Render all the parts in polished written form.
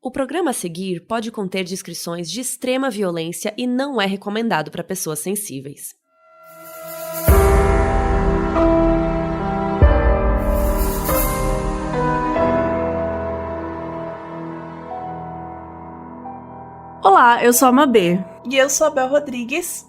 O programa a seguir pode conter descrições de extrema violência e não é recomendado para pessoas sensíveis. Olá, eu sou a Mabê. E eu sou a Bel Rodrigues.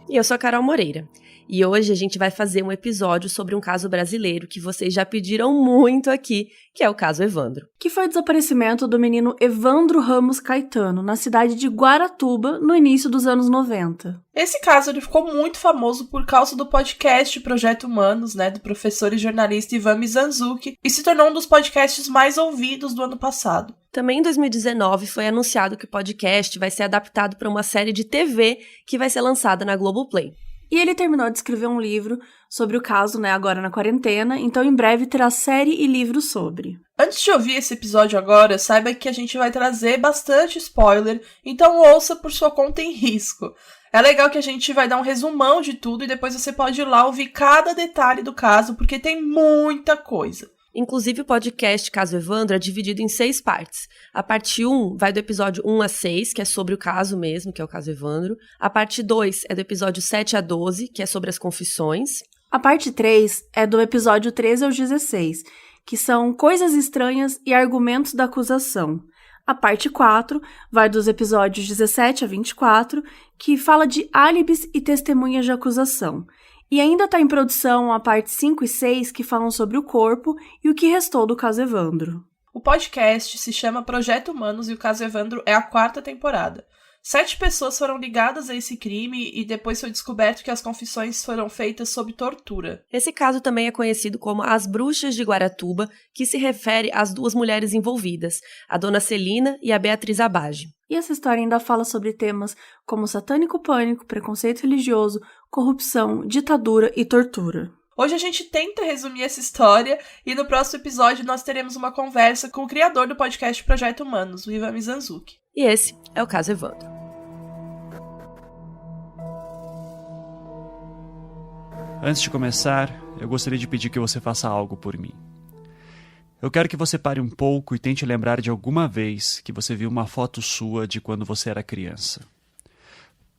E eu sou a Carol Moreira. E hoje a gente vai fazer um episódio sobre um caso brasileiro que vocês já pediram muito aqui, que é o caso Evandro. Que foi o desaparecimento do menino Evandro Ramos Caetano, na cidade de Guaratuba, no início dos anos 90. Esse caso ele ficou muito famoso por causa do podcast Projeto Humanos, do professor e jornalista Ivan Mizanzuki, e se tornou um dos podcasts mais ouvidos do ano passado. Também em 2019 foi anunciado que o podcast vai ser adaptado para uma série de TV que vai ser lançada na Globoplay. E ele terminou de escrever um livro sobre o caso, agora na quarentena, então em breve terá série e livro sobre. Antes de ouvir esse episódio agora, saiba que a gente vai trazer bastante spoiler, então ouça por sua conta em risco. É legal que a gente vai dar um resumão de tudo e depois você pode ir lá ouvir cada detalhe do caso, porque tem muita coisa. Inclusive, o podcast Caso Evandro é dividido em 6 partes. A parte 1 vai do episódio 1 a 6, que é sobre o caso mesmo, que é o caso Evandro. A parte 2 é do episódio 7 a 12, que é sobre as confissões. A parte 3 é do episódio 13 ao 16, que são coisas estranhas e argumentos da acusação. A parte 4 vai dos episódios 17 a 24, que fala de álibis e testemunhas de acusação. E ainda está em produção a parte 5 e 6, que falam sobre o corpo e o que restou do caso Evandro. O podcast se chama Projeto Humanos e o caso Evandro é a 4ª temporada. 7 pessoas foram ligadas a esse crime e depois foi descoberto que as confissões foram feitas sob tortura. Esse caso também é conhecido como As Bruxas de Guaratuba, que se refere às 2 mulheres envolvidas, a Dona Celina e a Beatriz Abage. E essa história ainda fala sobre temas como satânico pânico, preconceito religioso, corrupção, ditadura e tortura. Hoje a gente tenta resumir essa história e no próximo episódio nós teremos uma conversa com o criador do podcast Projeto Humanos, o Ivan Mizanzuki. E esse é o caso Evandro. Antes de começar, eu gostaria de pedir que você faça algo por mim. Eu quero que você pare um pouco e tente lembrar de alguma vez que você viu uma foto sua de quando você era criança.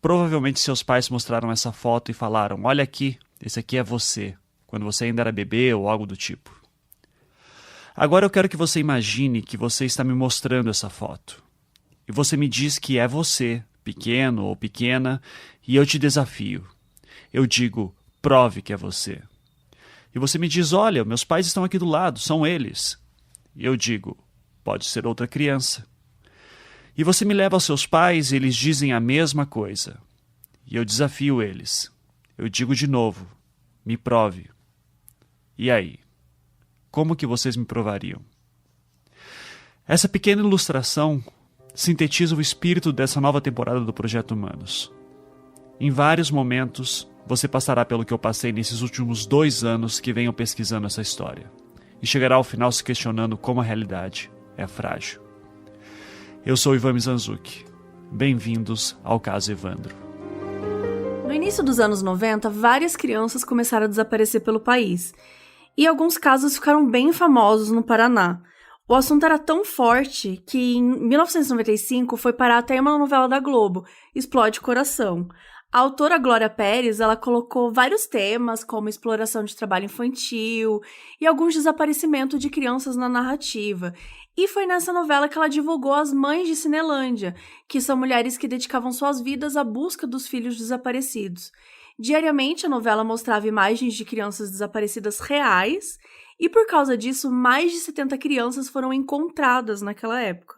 Provavelmente seus pais mostraram essa foto e falaram: "Olha aqui, esse aqui é você", quando você ainda era bebê ou algo do tipo. Agora eu quero que você imagine que você está me mostrando essa foto. E você me diz que é você, pequeno ou pequena, e eu te desafio. Eu digo: "Prove que é você". E você me diz: "Olha, meus pais estão aqui do lado, são eles". E eu digo: "Pode ser outra criança". E você me leva aos seus pais e eles dizem a mesma coisa. E eu desafio eles. Eu digo de novo: "Me prove". E aí? Como que vocês me provariam? Essa pequena ilustração sintetiza o espírito dessa nova temporada do Projeto Humanos. Em vários momentos, você passará pelo que eu passei nesses últimos 2 anos que venho pesquisando essa história. E chegará ao final se questionando como a realidade é frágil. Eu sou Ivan Mizanzuki. Bem-vindos ao caso Evandro. No início dos anos 90, várias crianças começaram a desaparecer pelo país. E alguns casos ficaram bem famosos no Paraná. O assunto era tão forte que em 1995 foi parar até uma novela da Globo, Explode Coração. A autora Glória Pérez, ela colocou vários temas, como exploração de trabalho infantil e alguns desaparecimentos de crianças na narrativa. E foi nessa novela que ela divulgou as Mães de Cinelândia, que são mulheres que dedicavam suas vidas à busca dos filhos desaparecidos. Diariamente, a novela mostrava imagens de crianças desaparecidas reais, e por causa disso, mais de 70 crianças foram encontradas naquela época.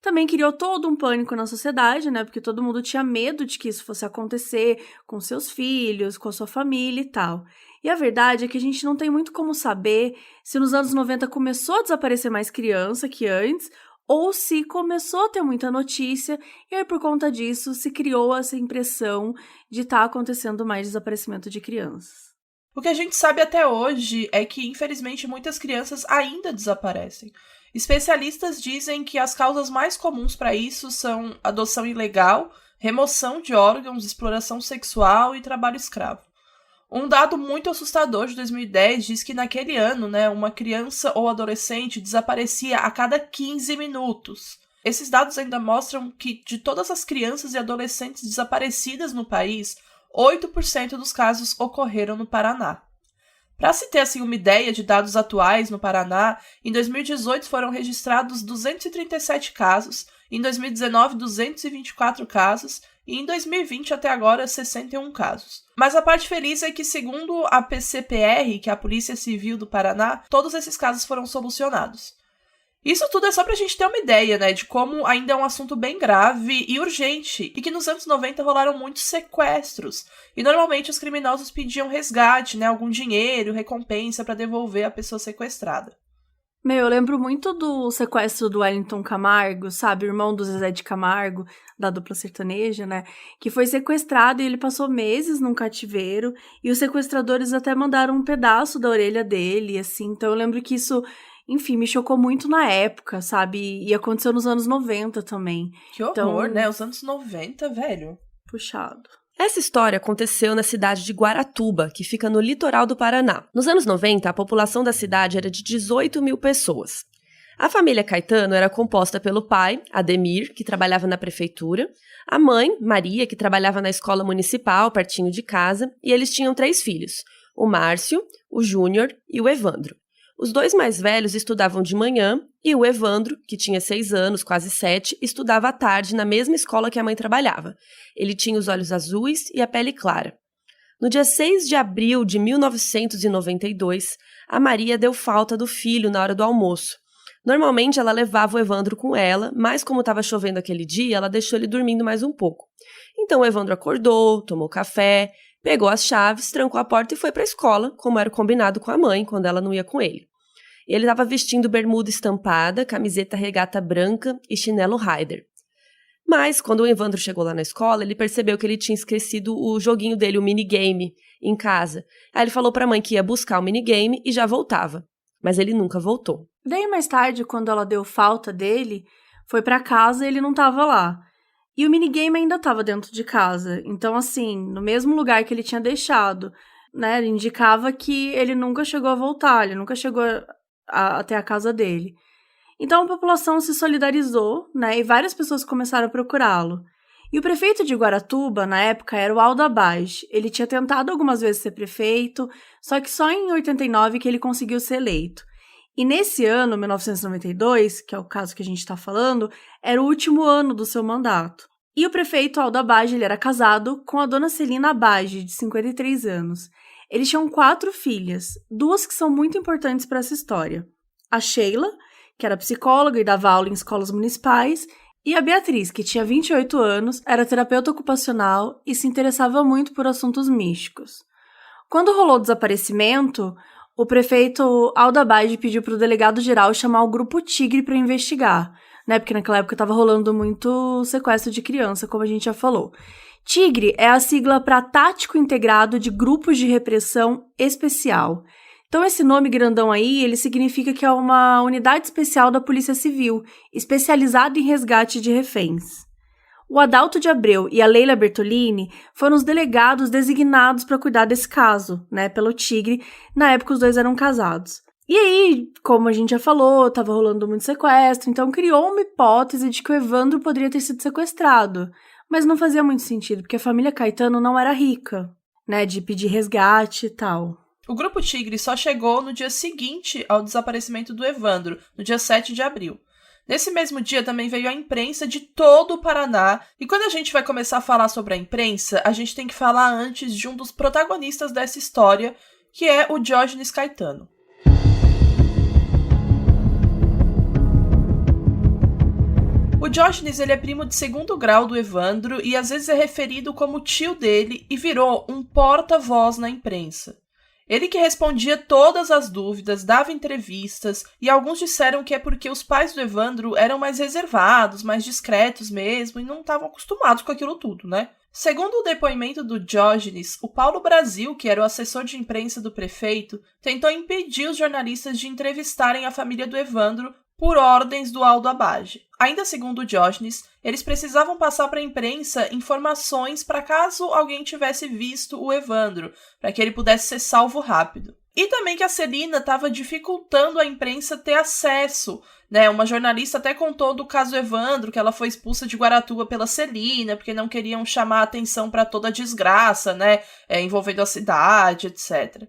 Também criou todo um pânico na sociedade, porque todo mundo tinha medo de que isso fosse acontecer com seus filhos, com a sua família e tal. E a verdade é que a gente não tem muito como saber se nos anos 90 começou a desaparecer mais criança que antes, ou se começou a ter muita notícia, e aí por conta disso se criou essa impressão de estar acontecendo mais desaparecimento de crianças. O que a gente sabe até hoje é que, infelizmente, muitas crianças ainda desaparecem. Especialistas dizem que as causas mais comuns para isso são adoção ilegal, remoção de órgãos, exploração sexual e trabalho escravo. Um dado muito assustador de 2010 diz que naquele ano, uma criança ou adolescente desaparecia a cada 15 minutos. Esses dados ainda mostram que, de todas as crianças e adolescentes desaparecidas no país, 8% dos casos ocorreram no Paraná. Para se ter uma ideia de dados atuais no Paraná, em 2018 foram registrados 237 casos, em 2019 224 casos e em 2020 até agora 61 casos. Mas a parte feliz é que, segundo a PCPR, que é a Polícia Civil do Paraná, todos esses casos foram solucionados. Isso tudo é só pra gente ter uma ideia, né, de como ainda é um assunto bem grave e urgente, e que nos anos 90 rolaram muitos sequestros, e normalmente os criminosos pediam resgate, né, algum dinheiro, recompensa pra devolver a pessoa sequestrada. Eu lembro muito do sequestro do Wellington Camargo, sabe, irmão do Zezé de Camargo, da dupla sertaneja, né, que foi sequestrado e ele passou meses num cativeiro, e os sequestradores até mandaram um pedaço da orelha dele, assim, então eu lembro que isso... Enfim, me chocou muito na época, sabe? E aconteceu nos anos 90 também. Que horror, né? Os anos 90, velho. Puxado. Essa história aconteceu na cidade de Guaratuba, que fica no litoral do Paraná. Nos anos 90, a população da cidade era de 18 mil pessoas. A família Caetano era composta pelo pai, Ademir, que trabalhava na prefeitura, a mãe, Maria, que trabalhava na escola municipal, pertinho de casa, e eles tinham 3 filhos, o Márcio, o Júnior e o Evandro. Os 2 mais velhos estudavam de manhã e o Evandro, que tinha 6 anos, quase 7, estudava à tarde na mesma escola que a mãe trabalhava. Ele tinha os olhos azuis e a pele clara. No dia 6 de abril de 1992, a Maria deu falta do filho na hora do almoço. Normalmente ela levava o Evandro com ela, mas como estava chovendo aquele dia, ela deixou ele dormindo mais um pouco. Então o Evandro acordou, tomou café, pegou as chaves, trancou a porta e foi para a escola, como era combinado com a mãe, quando ela não ia com ele. Ele estava vestindo bermuda estampada, camiseta regata branca e chinelo Raider. Mas, quando o Evandro chegou lá na escola, ele percebeu que ele tinha esquecido o joguinho dele, o minigame, em casa. Aí ele falou para a mãe que ia buscar o minigame e já voltava. Mas ele nunca voltou. Daí, mais tarde, quando ela deu falta dele, foi para casa e ele não estava lá. E o minigame ainda estava dentro de casa. Então, assim, no mesmo lugar que ele tinha deixado, né? Ele indicava que ele nunca chegou a voltar, ele nunca chegou até a casa dele. Então, a população se solidarizou, né? E várias pessoas começaram a procurá-lo. E o prefeito de Guaratuba, na época, era o Aldo Abage. Ele tinha tentado algumas vezes ser prefeito, só que só em 89 que ele conseguiu ser eleito. E nesse ano, 1992, que é o caso que a gente está falando, era o último ano do seu mandato. E o prefeito Aldo Abage, ele era casado com a dona Celina Abage, de 53 anos. Eles tinham 4 filhas, 2 que são muito importantes para essa história. A Sheila, que era psicóloga e dava aula em escolas municipais, e a Beatriz, que tinha 28 anos, era terapeuta ocupacional e se interessava muito por assuntos místicos. Quando rolou o desaparecimento, o prefeito Aldo Abage pediu para o delegado-geral chamar o Grupo Tigre para investigar, né? Porque naquela época estava rolando muito sequestro de criança, como a gente já falou. Tigre é a sigla para Tático Integrado de Grupos de Repressão Especial. Então, esse nome grandão aí, ele significa que é uma unidade especial da Polícia Civil, especializada em resgate de reféns. O Adalto de Abreu e a Leila Bertolini foram os delegados designados para cuidar desse caso, né, pelo Tigre. Na época, os 2 eram casados. E aí, como a gente já falou, estava rolando muito sequestro, então criou uma hipótese de que o Evandro poderia ter sido sequestrado. Mas não fazia muito sentido, porque a família Caetano não era rica, né, de pedir resgate e tal. O Grupo Tigre só chegou no dia seguinte ao desaparecimento do Evandro, no dia 7 de abril. Nesse mesmo dia também veio a imprensa de todo o Paraná, e quando a gente vai começar a falar sobre a imprensa, a gente tem que falar antes de um dos protagonistas dessa história, que é o Diógenes Caetano. O Diógenes, ele é primo de 2º grau do Evandro e às vezes é referido como tio dele e virou um porta-voz na imprensa. Ele que respondia todas as dúvidas, dava entrevistas, e alguns disseram que é porque os pais do Evandro eram mais reservados, mais discretos mesmo, e não estavam acostumados com aquilo tudo, né? Segundo o depoimento do Diógenes, o Paulo Brasil, que era o assessor de imprensa do prefeito, tentou impedir os jornalistas de entrevistarem a família do Evandro por ordens do Aldo Abage. Ainda segundo o Diógenes, eles precisavam passar para a imprensa informações para caso alguém tivesse visto o Evandro, para que ele pudesse ser salvo rápido. E também que a Celina estava dificultando a imprensa ter acesso, né? Uma jornalista até contou do caso Evandro, que ela foi expulsa de Guaratuba pela Celina, porque não queriam chamar a atenção para toda a desgraça, né? Envolvendo a cidade, etc.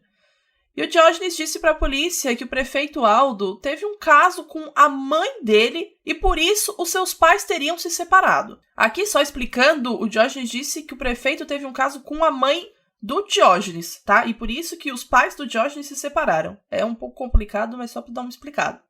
E o Diógenes disse para a polícia que o prefeito Aldo teve um caso com a mãe dele e por isso os seus pais teriam se separado. Aqui, só explicando, o Diógenes disse que o prefeito teve um caso com a mãe do Diógenes, tá? E por isso que os pais do Diógenes se separaram. É um pouco complicado, mas só para dar uma explicada.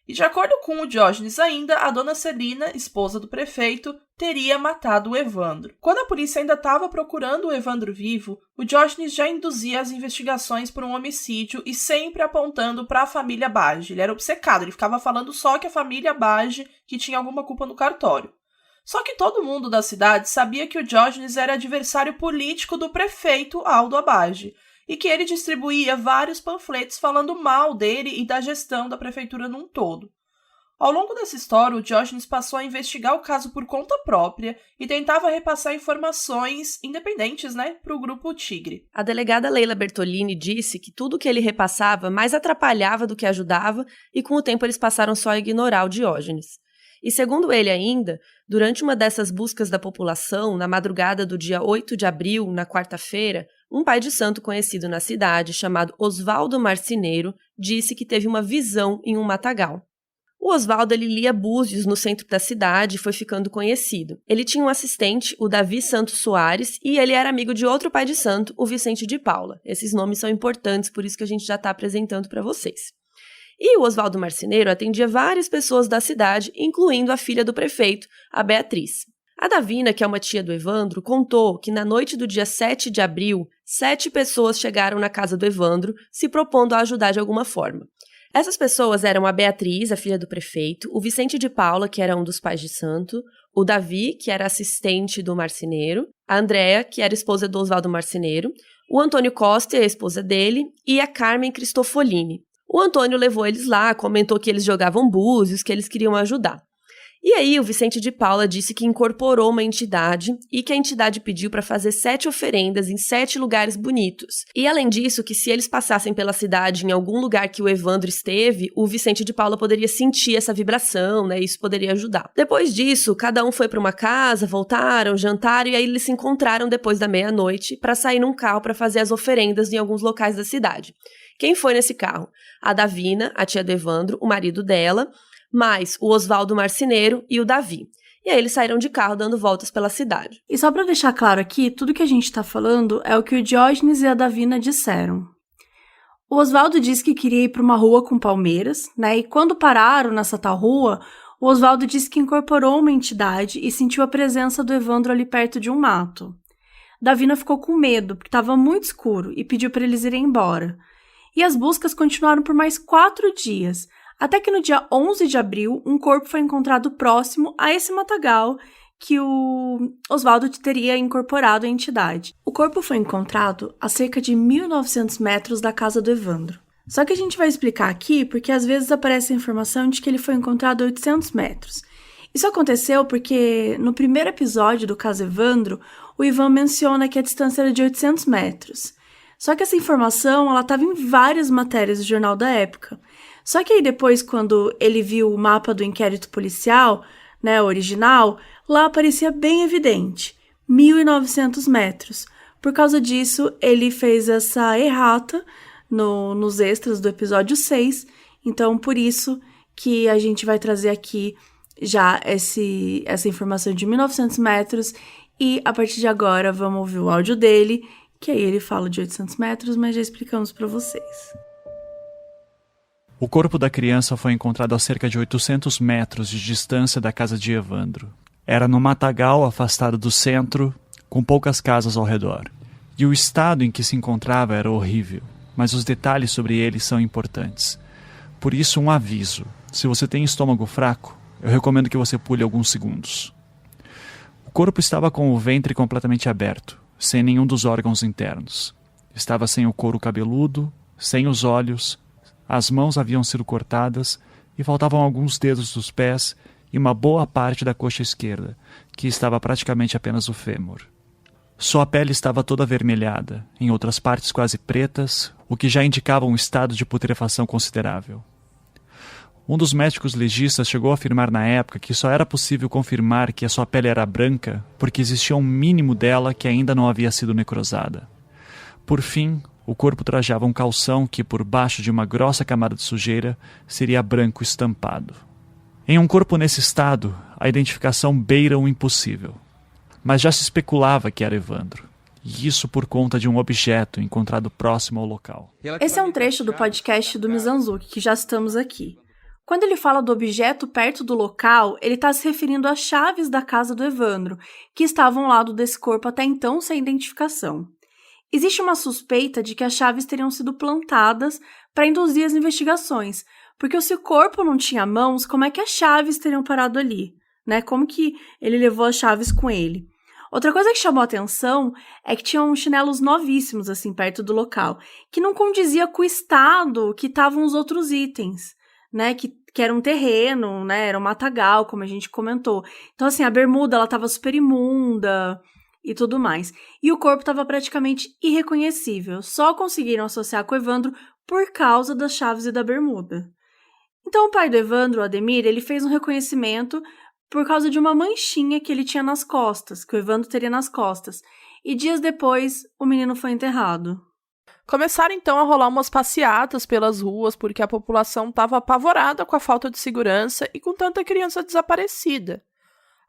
E de acordo com o Diógenes ainda, a dona Celina, esposa do prefeito, teria matado o Evandro. Quando a polícia ainda estava procurando o Evandro vivo, o Diógenes já induzia as investigações por um homicídio e sempre apontando para a família Bage. Ele era obcecado, ele ficava falando só que a família Bage que tinha alguma culpa no cartório. Só que todo mundo da cidade sabia que o Diógenes era adversário político do prefeito Aldo Abage, e que ele distribuía vários panfletos falando mal dele e da gestão da prefeitura num todo. Ao longo dessa história, o Diógenes passou a investigar o caso por conta própria e tentava repassar informações independentes, para o Grupo Tigre. A delegada Leila Bertolini disse que tudo que ele repassava mais atrapalhava do que ajudava e com o tempo eles passaram só a ignorar o Diógenes. E segundo ele ainda, durante uma dessas buscas da população, na madrugada do dia 8 de abril, na quarta-feira, um pai de santo conhecido na cidade, chamado Oswaldo Marceneiro, disse que teve uma visão em um matagal. O Oswaldo lia búzios no centro da cidade e foi ficando conhecido. Ele tinha um assistente, o Davi Santos Soares, e ele era amigo de outro pai de santo, o Vicente de Paula. Esses nomes são importantes, por isso que a gente já está apresentando para vocês. E o Oswaldo Marceneiro atendia várias pessoas da cidade, incluindo a filha do prefeito, a Beatriz. A Davina, que é uma tia do Evandro, contou que na noite do dia 7 de abril, 7 pessoas chegaram na casa do Evandro, se propondo a ajudar de alguma forma. Essas pessoas eram a Beatriz, a filha do prefeito, o Vicente de Paula, que era um dos pais de santo, o Davi, que era assistente do marceneiro, a Andréa, que era esposa do Oswaldo Marceneiro, o Antônio Costa, a esposa dele, e a Carmen Cristofolini. O Antônio levou eles lá, comentou que eles jogavam búzios, que eles queriam ajudar. E aí o Vicente de Paula disse que incorporou uma entidade e que a entidade pediu para fazer 7 oferendas em 7 lugares bonitos. E além disso, que se eles passassem pela cidade em algum lugar que o Evandro esteve, o Vicente de Paula poderia sentir essa vibração, e isso poderia ajudar. Depois disso, cada um foi para uma casa, voltaram, jantaram e aí eles se encontraram depois da meia-noite para sair num carro para fazer as oferendas em alguns locais da cidade. Quem foi nesse carro? A Davina, a tia do Evandro, o marido dela, mais o Oswaldo Marceneiro e o Davi. E aí eles saíram de carro dando voltas pela cidade. E só para deixar claro aqui, tudo que a gente está falando é o que o Diógenes e a Davina disseram. O Oswaldo disse que queria ir para uma rua com palmeiras, e quando pararam nessa tal rua, o Oswaldo disse que incorporou uma entidade e sentiu a presença do Evandro ali perto de um mato. Davina ficou com medo, porque estava muito escuro, e pediu para eles irem embora. E as buscas continuaram por mais 4 dias, até que no dia 11 de abril, um corpo foi encontrado próximo a esse matagal que o Oswaldo teria incorporado à entidade. O corpo foi encontrado a cerca de 1.900 metros da casa do Evandro. Só que a gente vai explicar aqui porque às vezes aparece a informação de que ele foi encontrado a 800 metros. Isso aconteceu porque no primeiro episódio do caso Evandro, o Ivan menciona que a distância era de 800 metros. Só que essa informação estava em várias matérias do jornal da época. Só que aí depois, quando ele viu o mapa do inquérito policial, original, lá aparecia bem evidente, 1.900 metros. Por causa disso, ele fez essa errata nos extras do episódio 6. Então, por isso que a gente vai trazer aqui já essa informação de 1.900 metros. E a partir de agora, vamos ouvir o áudio dele, que aí ele fala de 800 metros, mas já explicamos para vocês. O corpo da criança foi encontrado a cerca de 800 metros de distância da casa de Evandro. Era no matagal afastado do centro, com poucas casas ao redor. E o estado em que se encontrava era horrível, mas os detalhes sobre ele são importantes. Por isso, um aviso. Se você tem estômago fraco, eu recomendo que você pule alguns segundos. O corpo estava com o ventre completamente aberto, sem nenhum dos órgãos internos. Estava sem o couro cabeludo, sem os olhos, as mãos haviam sido cortadas e faltavam alguns dedos dos pés e uma boa parte da coxa esquerda, que estava praticamente apenas o fêmur. Sua pele estava toda avermelhada, em outras partes quase pretas, o que já indicava um estado de putrefação considerável. Um dos médicos legistas chegou a afirmar na época que só era possível confirmar que a sua pele era branca porque existia um mínimo dela que ainda não havia sido necrosada. Por fim, o corpo trajava um calção que, por baixo de uma grossa camada de sujeira, seria branco estampado. Em um corpo nesse estado, a identificação beira o impossível. Mas já se especulava que era Evandro. E isso por conta de um objeto encontrado próximo ao local. Esse é um trecho do podcast do Mizanzuki, que já citamos aqui. Quando ele fala do objeto perto do local, ele está se referindo às chaves da casa do Evandro, que estavam ao lado desse corpo até então sem identificação. Existe uma suspeita de que as chaves teriam sido plantadas para induzir as investigações, porque se o corpo não tinha mãos, como é que as chaves teriam parado ali? Né? Como que ele levou as chaves com ele? Outra coisa que chamou a atenção é que tinham chinelos novíssimos assim perto do local, que não condizia com o estado que estavam os outros itens, né? Que era um terreno, né? Era um matagal, como a gente comentou. Então, assim, a bermuda, ela estava super imunda e tudo mais. E o corpo estava praticamente irreconhecível. Só conseguiram associar com o Evandro por causa das chaves e da bermuda. Então, o pai do Evandro, o Ademir, ele fez um reconhecimento por causa de uma manchinha que ele tinha nas costas, que o Evandro teria nas costas. E dias depois, o menino foi enterrado. Começaram então a rolar umas passeatas pelas ruas porque a população estava apavorada com a falta de segurança e com tanta criança desaparecida.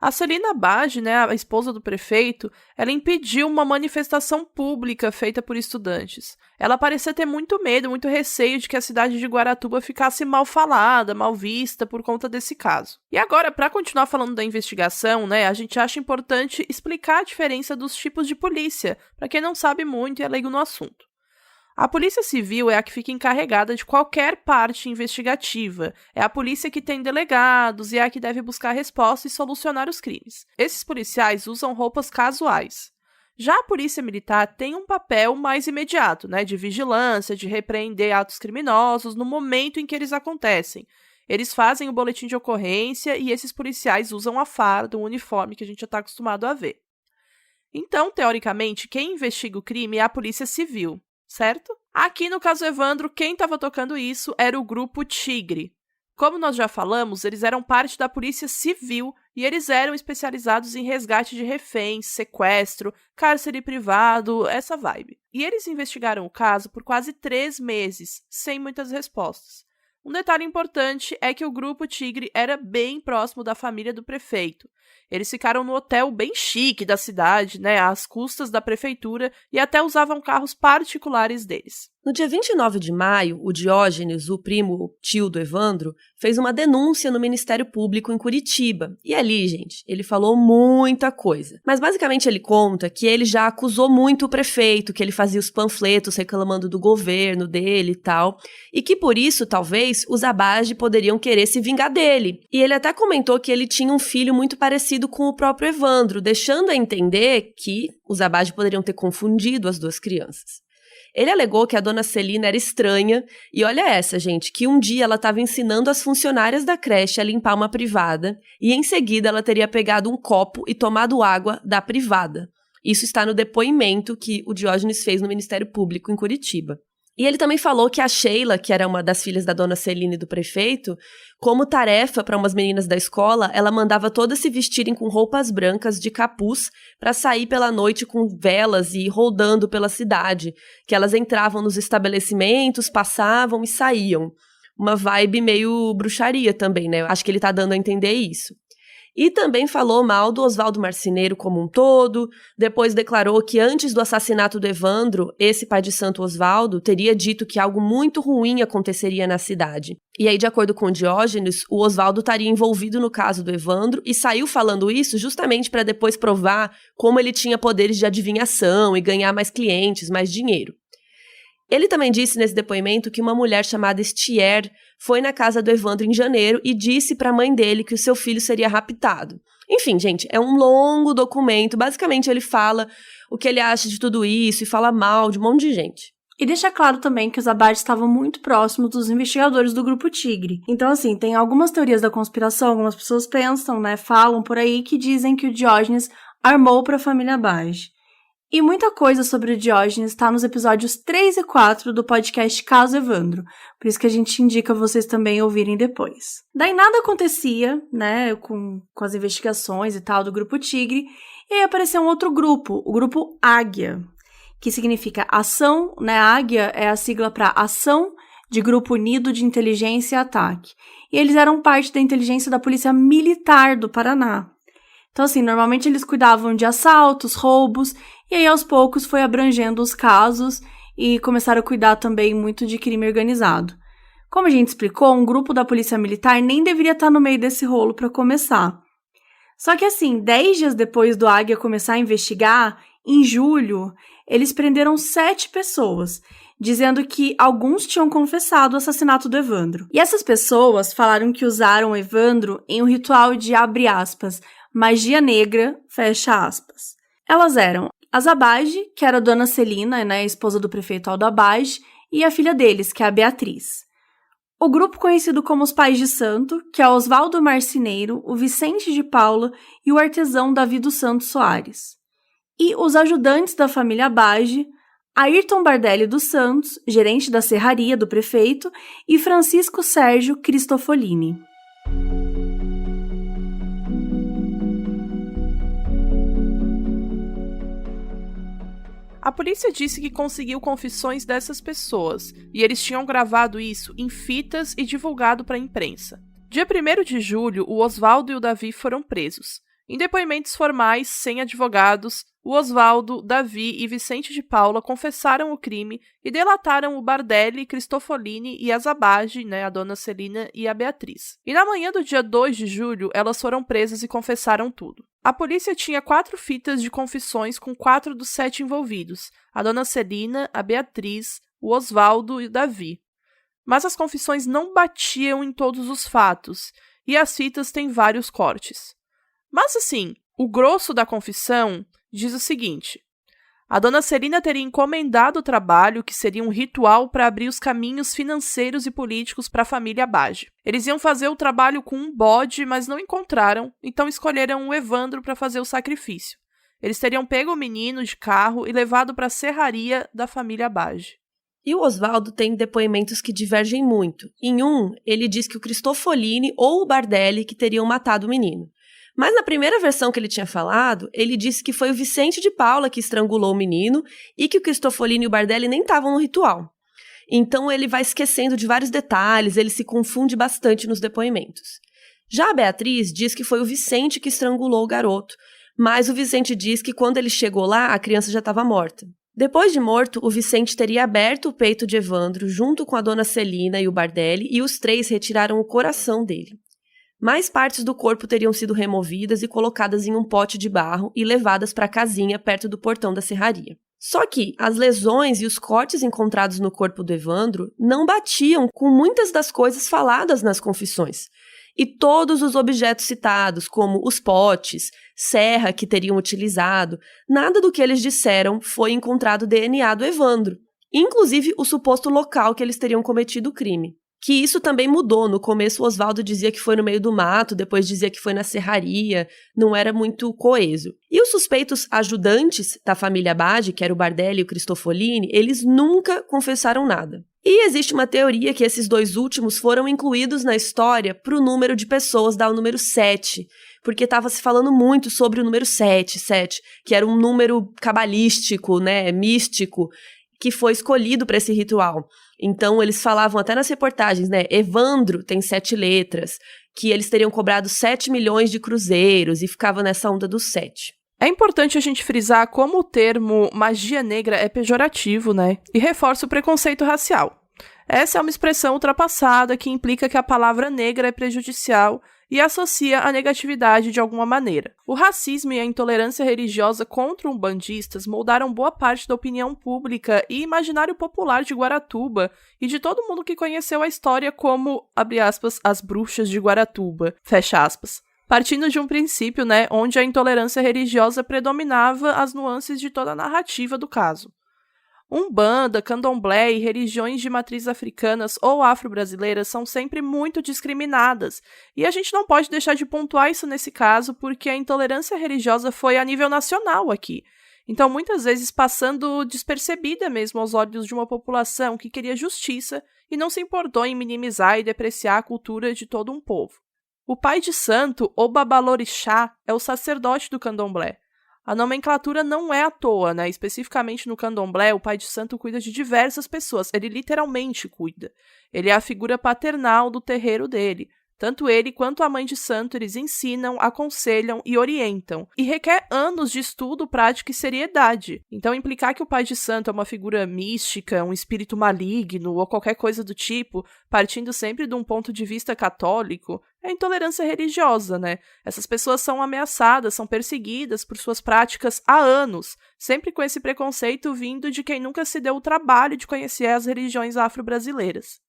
A Celina Bage, né, a esposa do prefeito, ela impediu uma manifestação pública feita por estudantes. Ela parecia ter muito medo, muito receio de que a cidade de Guaratuba ficasse mal falada, mal vista por conta desse caso. E agora, para continuar falando da investigação, né, a gente acha importante explicar a diferença dos tipos de polícia, para quem não sabe muito e é leigo no assunto. A Polícia Civil é a que fica encarregada de qualquer parte investigativa. É a polícia que tem delegados e é a que deve buscar respostas e solucionar os crimes. Esses policiais usam roupas casuais. Já a Polícia Militar tem um papel mais imediato, né, de vigilância, de repreender atos criminosos no momento em que eles acontecem. Eles fazem o boletim de ocorrência e esses policiais usam a farda, o uniforme que a gente já está acostumado a ver. Então, teoricamente, quem investiga o crime é a Polícia Civil. Certo? Aqui no caso Evandro, quem estava tocando isso era o Grupo Tigre. Como nós já falamos, eles eram parte da Polícia Civil e eles eram especializados em resgate de reféns, sequestro, cárcere privado, essa vibe. E eles investigaram o caso por quase 3 meses, sem muitas respostas. Um detalhe importante é que o Grupo Tigre era bem próximo da família do prefeito. Eles ficaram no hotel bem chique da cidade, né, às custas da prefeitura, e até usavam carros particulares deles. No dia 29 de maio, o Diógenes, o tio do Evandro, fez uma denúncia no Ministério Público em Curitiba. E ali, gente, ele falou muita coisa. Mas basicamente ele conta que ele já acusou muito o prefeito, que ele fazia os panfletos reclamando do governo dele e tal, e que por isso, talvez, os Abage poderiam querer se vingar dele. E ele até comentou que ele tinha um filho muito parecido com o próprio Evandro, deixando a entender que os Abage poderiam ter confundido as duas crianças. Ele alegou que a dona Celina era estranha, e olha essa, gente, que um dia ela estava ensinando as funcionárias da creche a limpar uma privada, e em seguida ela teria pegado um copo e tomado água da privada. Isso está no depoimento que o Diógenes fez no Ministério Público em Curitiba. E ele também falou que a Sheila, que era uma das filhas da dona Celina e do prefeito, como tarefa para umas meninas da escola, ela mandava todas se vestirem com roupas brancas de capuz para sair pela noite com velas e ir rodando pela cidade, que elas entravam nos estabelecimentos, passavam e saíam. Uma vibe meio bruxaria também, né? Acho que ele tá dando a entender isso. E também falou mal do Oswaldo Marceneiro como um todo, depois declarou que antes do assassinato do Evandro, esse pai de santo Oswaldo teria dito que algo muito ruim aconteceria na cidade. E aí, de acordo com Diógenes, o Oswaldo estaria envolvido no caso do Evandro e saiu falando isso justamente para depois provar como ele tinha poderes de adivinhação e ganhar mais clientes, mais dinheiro. Ele também disse nesse depoimento que uma mulher chamada Estier foi na casa do Evandro em janeiro e disse para a mãe dele que o seu filho seria raptado. Enfim, gente, é um longo documento. Basicamente, ele fala o que ele acha de tudo isso e fala mal de um monte de gente. E deixa claro também que os Abage estavam muito próximos dos investigadores do Grupo Tigre. Então, assim, tem algumas teorias da conspiração, algumas pessoas pensam, né, falam por aí que dizem que o Diógenes armou para a família Abage. E muita coisa sobre o Diógenes está nos episódios 3 e 4 do podcast Caso Evandro, por isso que a gente indica vocês também ouvirem depois. Daí nada acontecia, né, com as investigações e tal do Grupo Tigre, e aí apareceu um outro grupo, o Grupo Águia, que significa ação, né, Águia é a sigla para Ação de Grupo Unido de Inteligência e Ataque, e eles eram parte da inteligência da Polícia Militar do Paraná. Então, assim, normalmente eles cuidavam de assaltos, roubos, e aí aos poucos foi abrangendo os casos e começaram a cuidar também muito de crime organizado. Como a gente explicou, um grupo da Polícia Militar nem deveria estar no meio desse rolo para começar. Só que assim, 10 dias depois do Águia começar a investigar, em julho, eles prenderam 7 pessoas, dizendo que alguns tinham confessado o assassinato do Evandro. E essas pessoas falaram que usaram o Evandro em um ritual de, abre aspas, magia negra, fecha aspas. Elas eram a Zabage, que era a dona Celina, né, esposa do prefeito Aldo Abage, e a filha deles, que é a Beatriz. O grupo conhecido como os Pais de Santo, que é Oswaldo Marceneiro, o Vicente de Paula e o artesão Davi dos Santos Soares. E os ajudantes da família Abage, Ayrton Bardelli dos Santos, gerente da serraria do prefeito, e Francisco Sérgio Cristofolini. A polícia disse que conseguiu confissões dessas pessoas, e eles tinham gravado isso em fitas e divulgado para a imprensa. Dia 1º de julho, o Oswaldo e o Davi foram presos. Em depoimentos formais, sem advogados, o Oswaldo, Davi e Vicente de Paula confessaram o crime e delataram o Bardelli, Cristofolini e a Zabage, né, a dona Celina e a Beatriz. E na manhã do dia 2 de julho, elas foram presas e confessaram tudo. A polícia tinha 4 fitas de confissões com 4 dos 7 envolvidos, a dona Celina, a Beatriz, o Oswaldo e o Davi. Mas as confissões não batiam em todos os fatos, e as fitas têm vários cortes. Mas assim, o grosso da confissão diz o seguinte: a dona Celina teria encomendado o trabalho, que seria um ritual para abrir os caminhos financeiros e políticos para a família Abage. Eles iam fazer o trabalho com um bode, mas não encontraram, então escolheram o Evandro para fazer o sacrifício. Eles teriam pego o menino de carro e levado para a serraria da família Abage. E o Oswaldo tem depoimentos que divergem muito. Em um, ele diz que o Cristofolini ou o Bardelli que teriam matado o menino. Mas na primeira versão que ele tinha falado, ele disse que foi o Vicente de Paula que estrangulou o menino e que o Cristofolini e o Bardelli nem estavam no ritual. Então ele vai esquecendo de vários detalhes, ele se confunde bastante nos depoimentos. Já a Beatriz diz que foi o Vicente que estrangulou o garoto, mas o Vicente diz que quando ele chegou lá, a criança já estava morta. Depois de morto, o Vicente teria aberto o peito de Evandro junto com a dona Celina e o Bardelli e os 3 retiraram o coração dele. Mais partes do corpo teriam sido removidas e colocadas em um pote de barro e levadas para a casinha perto do portão da serraria. Só que as lesões e os cortes encontrados no corpo do Evandro não batiam com muitas das coisas faladas nas confissões. E todos os objetos citados, como os potes, serra que teriam utilizado, nada do que eles disseram foi encontrado DNA do Evandro, inclusive o suposto local que eles teriam cometido o crime. Que isso também mudou. No começo o Oswaldo dizia que foi no meio do mato, depois dizia que foi na serraria, não era muito coeso. E os suspeitos ajudantes da família Abage, que era o Bardelli e o Cristofolini, eles nunca confessaram nada. E existe uma teoria que esses 2 últimos foram incluídos na história para o número de pessoas dar o número 7, porque estava se falando muito sobre o número 7, que era um número cabalístico, né, místico, que foi escolhido para esse ritual. Então, eles falavam até nas reportagens, né? Evandro tem 7 letras, que eles teriam cobrado 7 milhões de cruzeiros e ficava nessa onda dos 7. É importante a gente frisar como o termo magia negra é pejorativo, né? E reforça o preconceito racial. Essa é uma expressão ultrapassada que implica que a palavra negra é prejudicial e associa a negatividade de alguma maneira. O racismo e a intolerância religiosa contra umbandistas moldaram boa parte da opinião pública e imaginário popular de Guaratuba e de todo mundo que conheceu a história como, abre aspas, as bruxas de Guaratuba, fecha aspas. Partindo de um princípio, né, onde a intolerância religiosa predominava as nuances de toda a narrativa do caso. Umbanda, candomblé e religiões de matriz africanas ou afro-brasileiras são sempre muito discriminadas, e a gente não pode deixar de pontuar isso nesse caso porque a intolerância religiosa foi a nível nacional aqui, Então, muitas vezes passando despercebida mesmo aos olhos de uma população que queria justiça e não se importou em minimizar e depreciar a cultura de todo um povo. O pai de santo, ou babalorixá, é o sacerdote do candomblé. A nomenclatura não é à toa, né? Especificamente no candomblé, o pai de santo cuida de diversas pessoas. Ele literalmente cuida. Ele é a figura paternal do terreiro dele. Tanto ele quanto a mãe de santo, eles ensinam, aconselham e orientam. E requer anos de estudo, prática e seriedade. Então, implicar que o pai de santo é uma figura mística, um espírito maligno ou qualquer coisa do tipo, partindo sempre de um ponto de vista católico, é intolerância religiosa, né? Essas pessoas são ameaçadas, são perseguidas por suas práticas há anos, sempre com esse preconceito vindo de quem nunca se deu o trabalho de conhecer as religiões afro-brasileiras.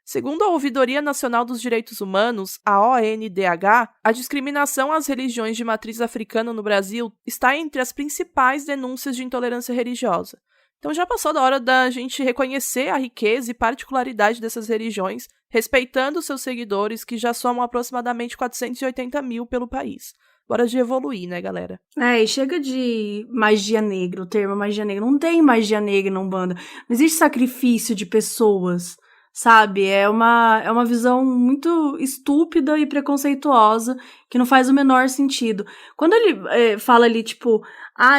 Segundo a Ouvidoria Nacional dos Direitos Humanos, a ONDH, a discriminação às religiões de matriz africana no Brasil está entre as principais denúncias de intolerância religiosa. Então já passou da hora da gente reconhecer a riqueza e particularidade dessas religiões, respeitando seus seguidores, que já somam aproximadamente 480 mil pelo país. Bora de evoluir, né, galera? E chega de magia negra, o termo magia negra. Não tem magia negra na Umbanda. Não existe sacrifício de pessoas. Sabe, é uma visão muito estúpida e preconceituosa, que não faz o menor sentido. Quando ele fala ali, tipo,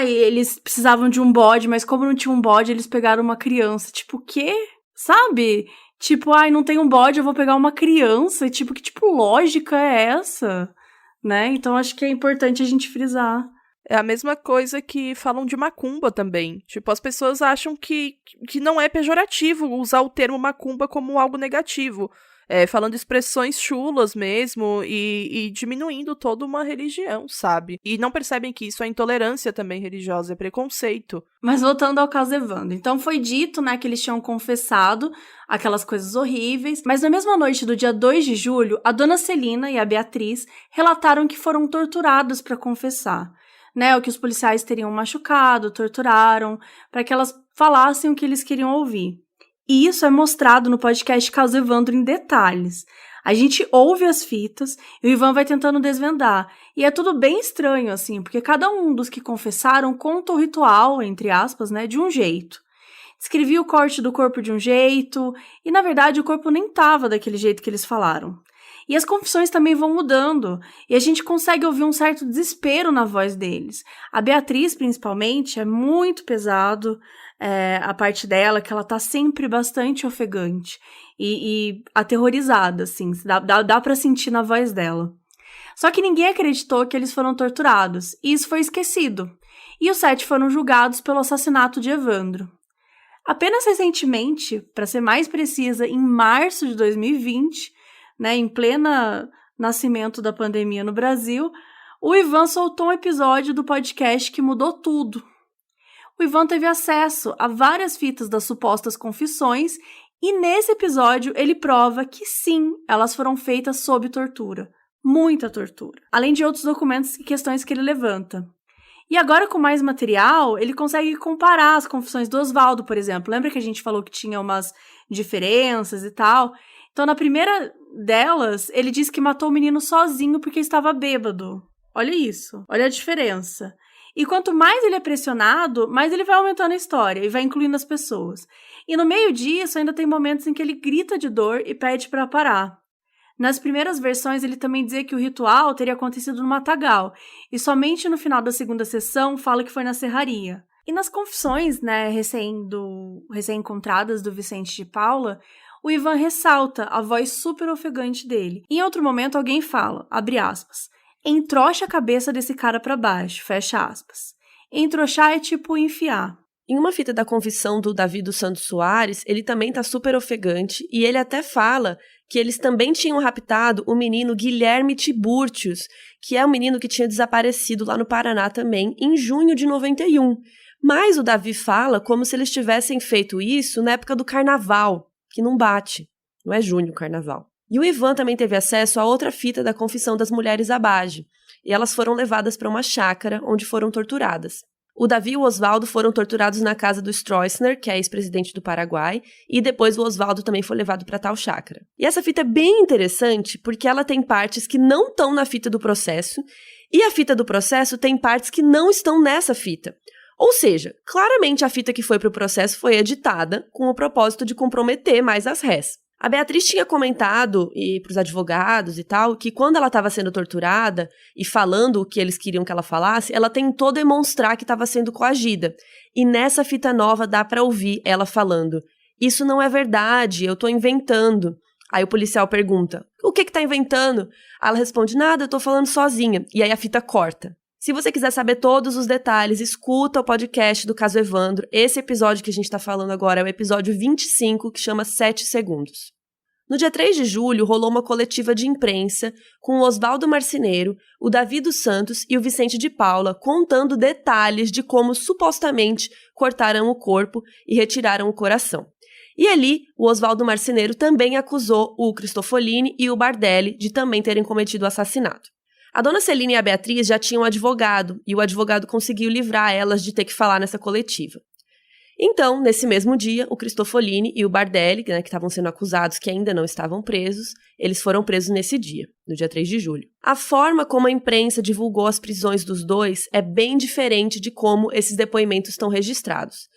eles precisavam de um bode, mas como não tinha um bode, eles pegaram uma criança. Tipo, o quê? Sabe? Tipo, não tem um bode, eu vou pegar uma criança. Tipo, que tipo lógica é essa? Né? Então, acho que é importante a gente frisar. É a mesma coisa que falam de macumba também. Tipo, as pessoas acham que não é pejorativo usar o termo macumba como algo negativo. Falando expressões chulas mesmo e diminuindo toda uma religião, sabe? E não percebem que isso é intolerância também religiosa, é preconceito. Mas voltando ao caso Evandro. Então foi dito, né, que eles tinham confessado aquelas coisas horríveis, mas na mesma noite do dia 2 de julho, a dona Celina e a Beatriz relataram que foram torturadas para confessar. Né, o que os policiais teriam machucado, torturaram, para que elas falassem o que eles queriam ouvir. E isso é mostrado no podcast Caso Evandro em detalhes. A gente ouve as fitas e o Ivan vai tentando desvendar. E é tudo bem estranho, assim, porque cada um dos que confessaram conta o ritual, entre aspas, né, de um jeito. Descrevia o corte do corpo de um jeito, e na verdade o corpo nem tava daquele jeito que eles falaram. E as confissões também vão mudando, e a gente consegue ouvir um certo desespero na voz deles. A Beatriz, principalmente, é muito pesado, a parte dela, que ela tá sempre bastante ofegante e aterrorizada, assim, dá pra sentir na voz dela. Só que ninguém acreditou que eles foram torturados, e isso foi esquecido. E os 7 foram julgados pelo assassinato de Evandro. Apenas recentemente, para ser mais precisa, em março de 2020, né, em pleno nascimento da pandemia no Brasil, o Ivan soltou um episódio do podcast que mudou tudo. O Ivan teve acesso a várias fitas das supostas confissões e nesse episódio ele prova que sim, elas foram feitas sob tortura. Muita tortura. Além de outros documentos e questões que ele levanta. E agora, com mais material, ele consegue comparar as confissões do Oswaldo, por exemplo. Lembra que a gente falou que tinha umas diferenças e tal? Então, na primeira delas, ele diz que matou o menino sozinho porque estava bêbado. Olha isso, olha a diferença. E quanto mais ele é pressionado, mais ele vai aumentando a história e vai incluindo as pessoas. E no meio disso, ainda tem momentos em que ele grita de dor e pede para parar. Nas primeiras versões, ele também dizia que o ritual teria acontecido no matagal, e somente no final da segunda sessão fala que foi na serraria. E nas confissões, né, recém-encontradas do Vicente de Paula, o Ivan ressalta a voz super ofegante dele. Em outro momento, alguém fala, abre aspas, entroxa a cabeça desse cara pra baixo, fecha aspas. Entroxar é tipo enfiar. Em uma fita da confissão do Davi dos Santos Soares, ele também tá super ofegante e ele até fala que eles também tinham raptado o menino Guilherme Tiburtius, que é um menino que tinha desaparecido lá no Paraná também, em junho de 91. Mas o Davi fala como se eles tivessem feito isso na época do carnaval, que não bate, não é junho o carnaval. E o Ivan também teve acesso a outra fita da confissão das mulheres Abage, e elas foram levadas para uma chácara onde foram torturadas. O Davi e o Oswaldo foram torturados na casa do Stroessner, que é ex-presidente do Paraguai, e depois o Oswaldo também foi levado para tal chácara. E essa fita é bem interessante porque ela tem partes que não estão na fita do processo, e a fita do processo tem partes que não estão nessa fita. Ou seja, claramente a fita que foi pro processo foi editada com o propósito de comprometer mais as rés. A Beatriz tinha comentado pros advogados e tal, que quando ela estava sendo torturada e falando o que eles queriam que ela falasse, ela tentou demonstrar que estava sendo coagida. E nessa fita nova dá pra ouvir ela falando: "Isso não é verdade, eu tô inventando". Aí o policial pergunta: "O que tá inventando?" Ela responde: "Nada, eu tô falando sozinha". E aí a fita corta. Se você quiser saber todos os detalhes, escuta o podcast do caso Evandro. Esse episódio que a gente tá falando agora é o episódio 25, que chama 7 segundos. No dia 3 de julho, rolou uma coletiva de imprensa com o Oswaldo Marceneiro, o Davi dos Santos e o Vicente de Paula contando detalhes de como supostamente cortaram o corpo e retiraram o coração. E ali, o Oswaldo Marceneiro também acusou o Cristofolini e o Bardelli de também terem cometido o assassinato. A dona Celina e a Beatriz já tinham um advogado, e o advogado conseguiu livrar elas de ter que falar nessa coletiva. Então, nesse mesmo dia, o Cristofolini e o Bardelli, que estavam sendo acusados, que ainda não estavam presos, eles foram presos nesse dia, no dia 3 de julho. A forma como a imprensa divulgou as prisões dos dois é bem diferente de como esses depoimentos estão registrados.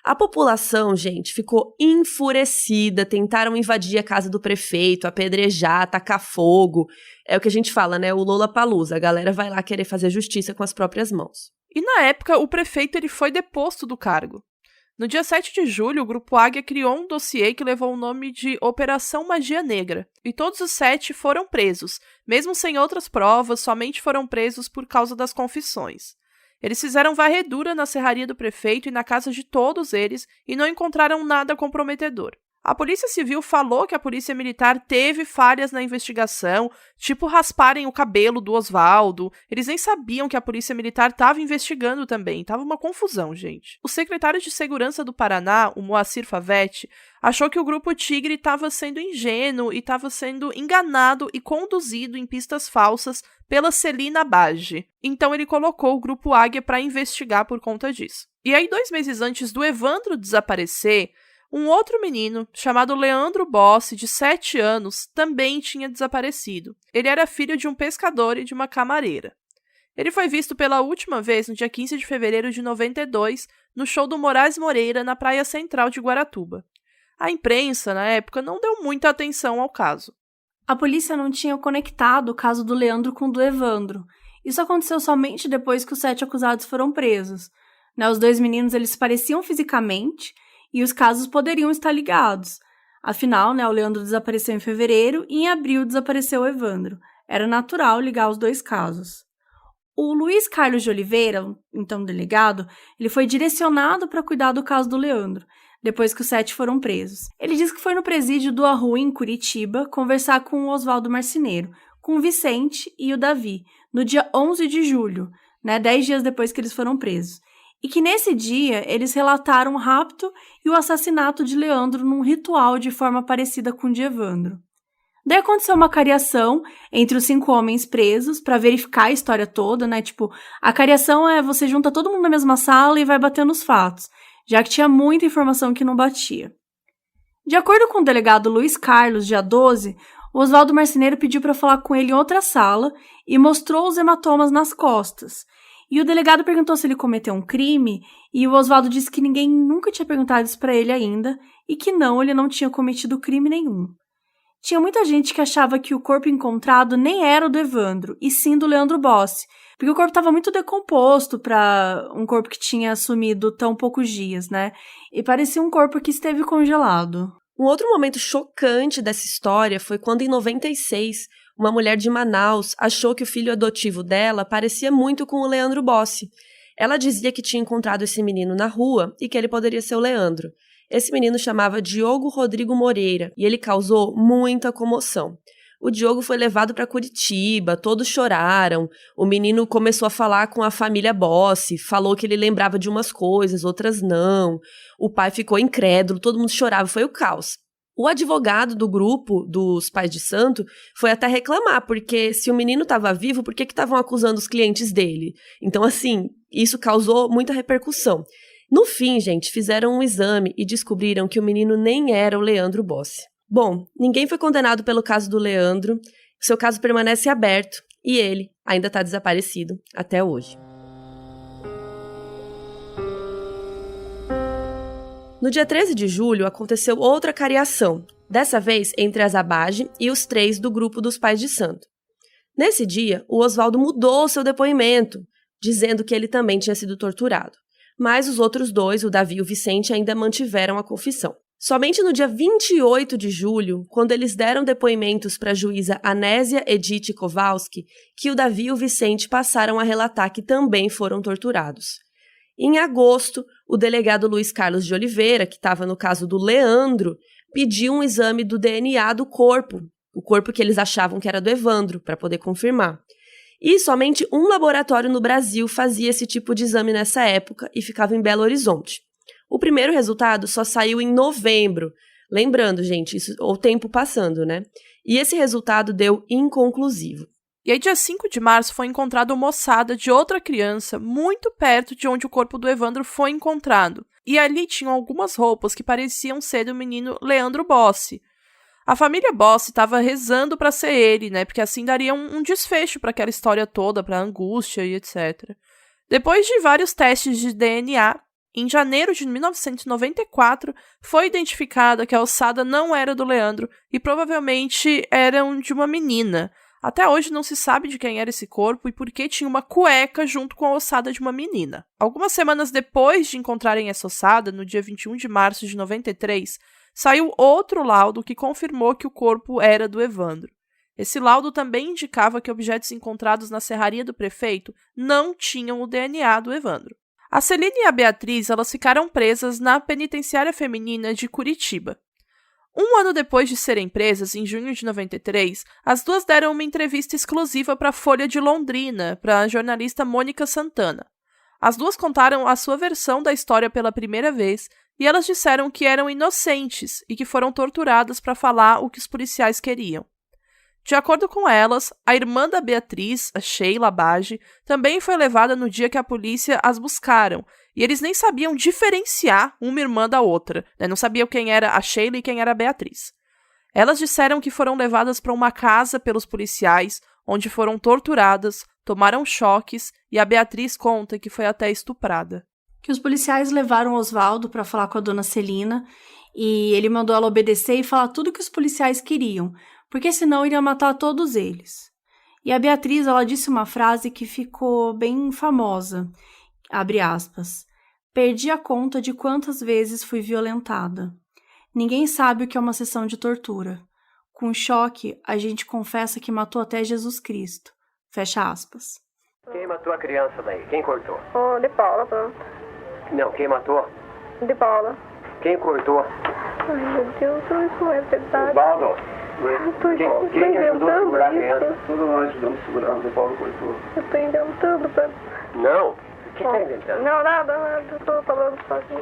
A população, gente, ficou enfurecida, tentaram invadir a casa do prefeito, apedrejar, tacar fogo. É o que a gente fala, né? O Lollapalooza. A galera vai lá querer fazer justiça com as próprias mãos. E na época, o prefeito ele foi deposto do cargo. No dia 7 de julho, o Grupo Águia criou um dossiê que levou o nome de Operação Magia Negra. E todos os 7 foram presos. Mesmo sem outras provas, somente foram presos por causa das confissões. Eles fizeram varredura na serraria do prefeito e na casa de todos eles e não encontraram nada comprometedor. A Polícia Civil falou que a Polícia Militar teve falhas na investigação, tipo rasparem o cabelo do Oswaldo. Eles nem sabiam que a Polícia Militar estava investigando também. Tava uma confusão, gente. O secretário de Segurança do Paraná, o Moacir Favetti, achou que o Grupo Tigre estava sendo ingênuo e estava sendo enganado e conduzido em pistas falsas pela Celina Bage. Então ele colocou o Grupo Águia para investigar por conta disso. E aí, 2 meses antes do Evandro desaparecer, um outro menino, chamado Leandro Bossi, de 7 anos, também tinha desaparecido. Ele era filho de um pescador e de uma camareira. Ele foi visto pela última vez no dia 15 de fevereiro de 92, no show do Moraes Moreira, na praia central de Guaratuba. A imprensa, na época, não deu muita atenção ao caso. A polícia não tinha conectado o caso do Leandro com o do Evandro. Isso aconteceu somente depois que os 7 acusados foram presos. Os 2 meninos eles se pareciam fisicamente e os casos poderiam estar ligados. Afinal, o Leandro desapareceu em fevereiro e em abril desapareceu o Evandro. Era natural ligar os 2 casos. O Luiz Carlos de Oliveira, então delegado, ele foi direcionado para cuidar do caso do Leandro, depois que os 7 foram presos. Ele disse que foi no presídio do Arruí, em Curitiba, conversar com o Oswaldo Marceneiro, com o Vicente e o Davi, no dia 11 de julho, 10 dias depois que eles foram presos. E que nesse dia eles relataram o rapto e o assassinato de Leandro num ritual de forma parecida com o de Evandro. Daí aconteceu uma cariação entre os 5 homens presos para verificar a história toda, a cariação é você junta todo mundo na mesma sala e vai batendo os fatos, já que tinha muita informação que não batia. De acordo com o delegado Luiz Carlos, dia 12, o Oswaldo Marceneiro pediu para falar com ele em outra sala e mostrou os hematomas nas costas. E o delegado perguntou se ele cometeu um crime, e o Oswaldo disse que ninguém nunca tinha perguntado isso pra ele ainda, e que ele não tinha cometido crime nenhum. Tinha muita gente que achava que o corpo encontrado nem era o do Evandro, e sim do Leandro Bossi, porque o corpo estava muito decomposto para um corpo que tinha sumido tão poucos dias, E parecia um corpo que esteve congelado. Um outro momento chocante dessa história foi quando, em 96, uma mulher de Manaus achou que o filho adotivo dela parecia muito com o Leandro Bossi. Ela dizia que tinha encontrado esse menino na rua e que ele poderia ser o Leandro. Esse menino chamava Diogo Rodrigo Moreira e ele causou muita comoção. O Diogo foi levado para Curitiba, todos choraram. O menino começou a falar com a família Bossi, falou que ele lembrava de umas coisas, outras não. O pai ficou incrédulo, todo mundo chorava, foi o caos. O advogado do grupo dos pais de santo foi até reclamar, porque se o menino estava vivo, por que estavam acusando os clientes dele? Então, isso causou muita repercussão. No fim, gente, fizeram um exame e descobriram que o menino nem era o Leandro Bossi. Bom, ninguém foi condenado pelo caso do Leandro, seu caso permanece aberto e ele ainda está desaparecido até hoje. No dia 13 de julho, aconteceu outra cariação, dessa vez entre as Abage e os 3 do grupo dos Pais de Santo. Nesse dia, o Oswaldo mudou seu depoimento, dizendo que ele também tinha sido torturado. Mas os outros 2, o Davi e o Vicente, ainda mantiveram a confissão. Somente no dia 28 de julho, quando eles deram depoimentos para a juíza Anésia Edith Kowalski, que o Davi e o Vicente passaram a relatar que também foram torturados. Em agosto, o delegado Luiz Carlos de Oliveira, que estava no caso do Leandro, pediu um exame do DNA do corpo, o corpo que eles achavam que era do Evandro, para poder confirmar. E somente um laboratório no Brasil fazia esse tipo de exame nessa época e ficava em Belo Horizonte. O primeiro resultado só saiu em novembro. Lembrando, gente, isso, o tempo passando, né? E esse resultado deu inconclusivo. E aí, dia 5 de março, foi encontrada uma ossada de outra criança muito perto de onde o corpo do Evandro foi encontrado. E ali tinham algumas roupas que pareciam ser do menino Leandro Bossi. A família Bossi estava rezando para ser ele, né? Porque assim daria um desfecho para aquela história toda, para a angústia e etc. Depois de vários testes de DNA, em janeiro de 1994, foi identificada que a ossada não era do Leandro e provavelmente era de uma menina. Até hoje não se sabe de quem era esse corpo e por que tinha uma cueca junto com a ossada de uma menina. Algumas semanas depois de encontrarem essa ossada, no dia 21 de março de 93, saiu outro laudo que confirmou que o corpo era do Evandro. Esse laudo também indicava que objetos encontrados na serraria do prefeito não tinham o DNA do Evandro. A Celine e a Beatriz elas ficaram presas na penitenciária feminina de Curitiba. Um ano depois de serem presas, em junho de 93, as duas deram uma entrevista exclusiva para a Folha de Londrina, para a jornalista Mônica Santana. As duas contaram a sua versão da história pela primeira vez e elas disseram que eram inocentes e que foram torturadas para falar o que os policiais queriam. De acordo com elas, a irmã da Beatriz, a Sheila Abage, também foi levada no dia que a polícia as buscaram, e eles nem sabiam diferenciar uma irmã da outra, né? Não sabiam quem era a Sheila e quem era a Beatriz. Elas disseram que foram levadas para uma casa pelos policiais, onde foram torturadas, tomaram choques, e a Beatriz conta que foi até estuprada. Que os policiais levaram Oswaldo para falar com a dona Celina, e ele mandou ela obedecer e falar tudo que os policiais queriam, porque senão iria matar todos eles. E a Beatriz, ela disse uma frase que ficou bem famosa, abre aspas, perdi a conta de quantas vezes fui violentada. Ninguém sabe o que é uma sessão de tortura. Com choque, a gente confessa que matou até Jesus Cristo. Fecha aspas. Quem matou a criança daí? Quem cortou? Oh, de Paula, pronto. Não, quem matou? De Paula. Quem cortou? Ai, meu Deus, isso não é verdade. Osvaldo. Quem ajudou a segurar a criança? Todos nós ajudamos a segurar, o Paulo cortou. Eu tô inventando pra... Não. O que tá inventando? Não, nada. Eu tô falando sozinho.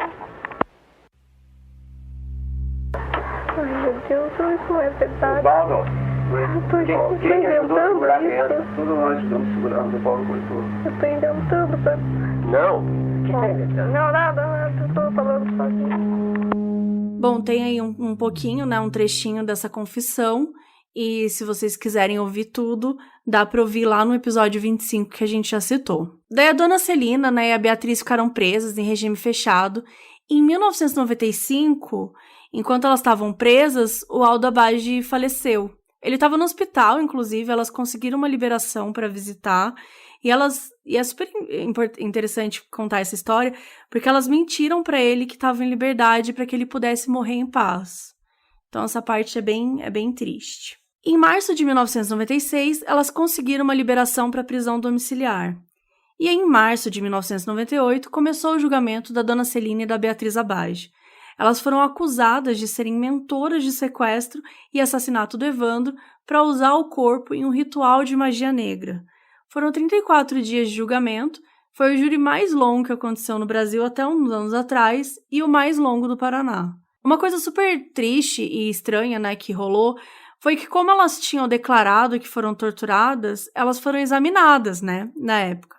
Ai, meu Deus, isso não é verdade. Osvaldo. Quem ajudou a segurar a criança? Todos nós ajudamos a segurar, o Paulo cortou. Eu tô inventando pra... Não. O que tá inventando? Não, nada. Eu tô falando sozinho. Bom, tem aí um pouquinho, né, um trechinho dessa confissão, e se vocês quiserem ouvir tudo, dá pra ouvir lá no episódio 25 que a gente já citou. Daí a dona Celina, né, e a Beatriz ficaram presas em regime fechado. Em 1995, enquanto elas estavam presas, o Aldo Abage faleceu. Ele estava no hospital, inclusive, elas conseguiram uma liberação para visitar, e é super interessante contar essa história, porque elas mentiram para ele que estavam em liberdade para que ele pudesse morrer em paz. Então essa parte é bem triste. Em março de 1996, elas conseguiram uma liberação para prisão domiciliar. E em março de 1998, começou o julgamento da dona Celine e da Beatriz Abage. Elas foram acusadas de serem mentoras de sequestro e assassinato do Evandro para usar o corpo em um ritual de magia negra. Foram 34 dias de julgamento, foi o júri mais longo que aconteceu no Brasil até uns anos atrás e o mais longo do Paraná. Uma coisa super triste e estranha, né, que rolou, foi que como elas tinham declarado que foram torturadas, elas foram examinadas, né, na época.